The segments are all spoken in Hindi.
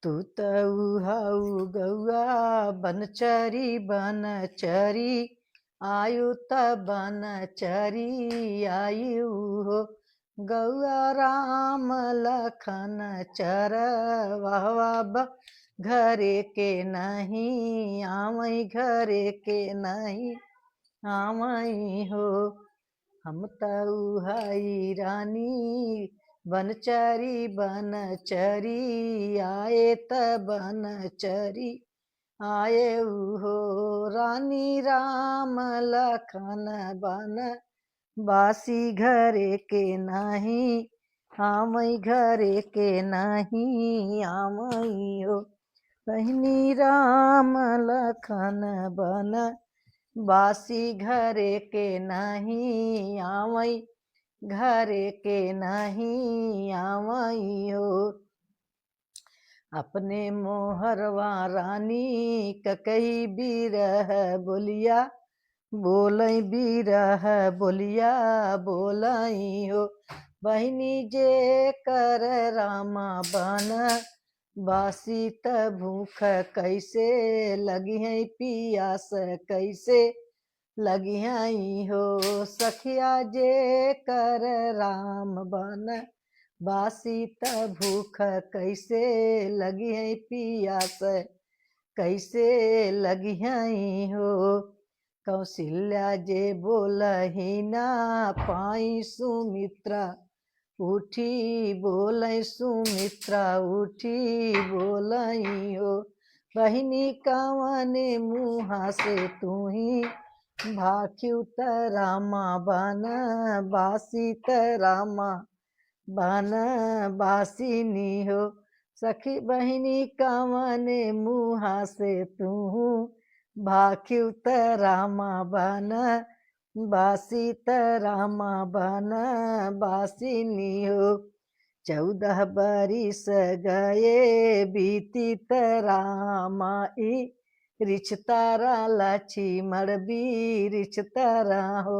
तू तऊ हाउ गौआ बनचरी आयु त बनचरी आयु हो। गौआ राम लखन चरवावा घरे के नहीं आवई घरे के नहीं आवई हो। हम तऊ हई रानी बनचरी आए त बनचरी आए हो। रानी राम लखन बन बासी घरे के नहीं आमई घरे के नहीं आमई हो। बहनी राम लखन बन बासी घरे के नहीं आवई घरे के नहीं आवई हो। अपने मोहरवा रानी ककई बिरह बोलिया बोलई बिरह बोलिया बोलई हो। बहनी जे कर रामा बन बासी त भूख कैसे लगी है पियास कैसे लगी है हो। सखिया जे कर राम बन बासी त भूख कैसे लगी है पियास कैसे लगी है हो। कौशल्या जे बोलही ना पाई सुमित्रा उठी बोलै सुमित्रा उठी बोलई हो। बहिनी कवने मुँहा से तू ही भाख्यू त रामा बन बासी त रामा बन बासिनी हो। सखी बहिनी कवने मुँहा से तू भाख्यू त रामा बन बासी त रामा बन बासिनी हो। 14 बरिस गए बीती त रामाई रिछतारा लक्ष्मण भी रिछतारा हो।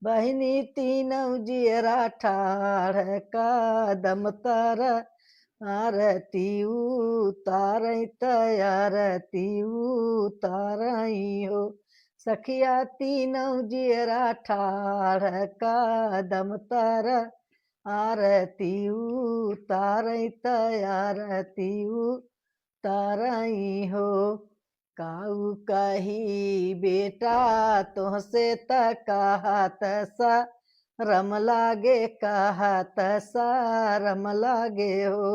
बहिनी तीनों जियरा ठाढ़ कदम तर आरती उतारई तैयारती उतारई हो। सखिया तीनों जियरा ठाढ़ कदम तर आरती उतारई तैयारती उतारई हो। काऊ कही बेटा तुहसे त कहत सा रम लागे कहत सा रम लागे हो।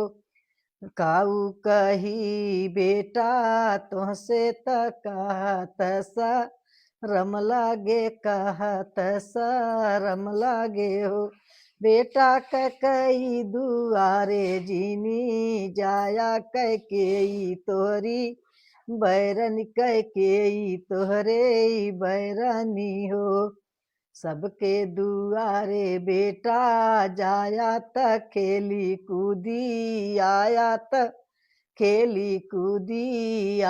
काऊ कही बेटा तुहसे त कहत सा रम लागे कहत सा रम लागे हो। बेटा कई दुआरे जीनी जाया के तोरी बैरन के तोहरे बैरानी हो। सबके दुआरे बेटा जाया त खेली कूदी आया त खेली कूदी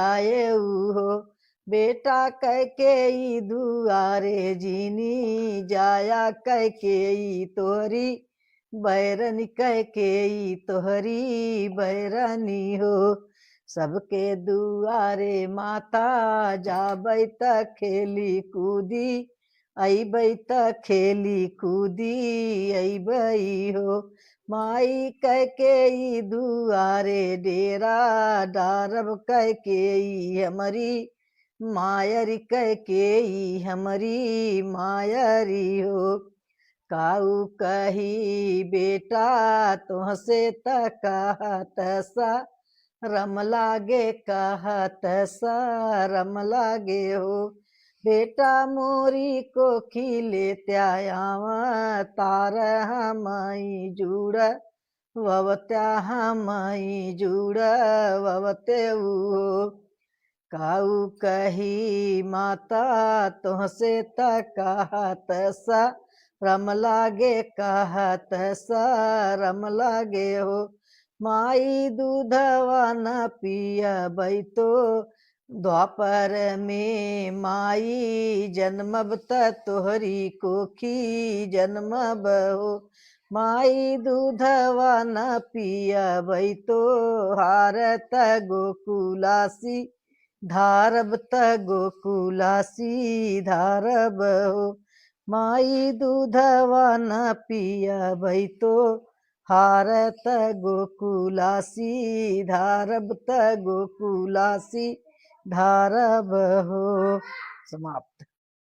आए हो। बेटा के दुआरे जीनी जाया के तोहरी बैरन के तोहरी बैरानी हो। सबके दुआरे माता जाबै त खेली कूदी अबै त खेली कूदी अबै हो। माई के दुआरे डेरा डारब के हमारी मायरी के हमारी मायरी हो। काऊ कही बेटा तुहसे त कहत सा रम लागे कहत सा रम लागे हो। बेटा मोरी को खिले त्यायावा तार हमाई जुड़ ववत्या हमाई जुड़ ववते हो। काऊ कही माता तुहसे त कहत सा रम लागे कहत सा रम लागे हो। माई दूधवा न पियबै तो द्वापर में माई जन्मब त तोहरी कोखी जन्मब हो। माई दूधवा न पियबै तो हारत गोकुलासी धारब त गोकुलासी धारब हो। माई दूधवा न पियबै तो हारत गोकुलासी धारब त गोकुलासी धारब हो। समाप्त।